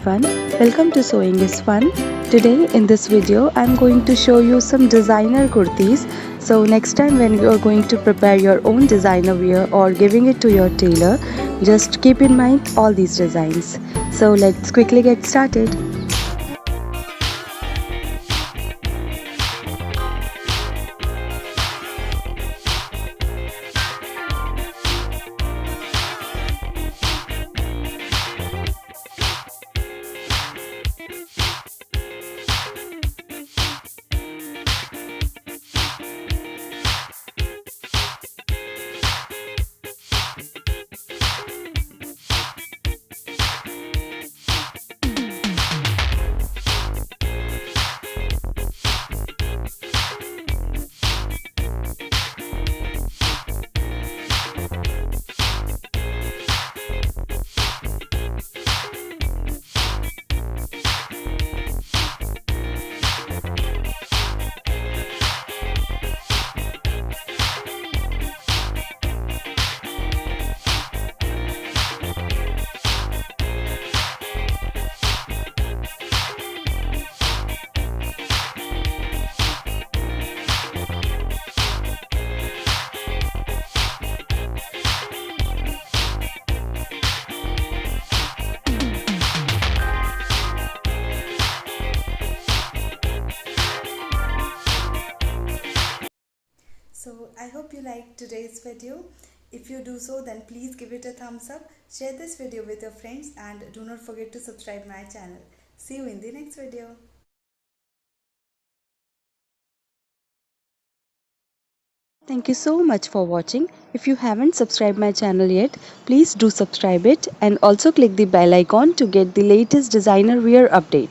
everyone, welcome to Sewing is Fun. Today in this video I'm going to show you some designer kurtis. So next time when you are going to prepare your own designer wear or giving it to your tailor, just keep in mind all these designs. So let's quickly get started. So I hope you liked today's video. If you do so, then please give it a thumbs up, share this video with your friends, and do not forget to subscribe my channel. See you in the next video. Thank you so much for watching. If you haven't subscribed my channel yet, please do subscribe it and also click the bell icon to get the latest designer wear update.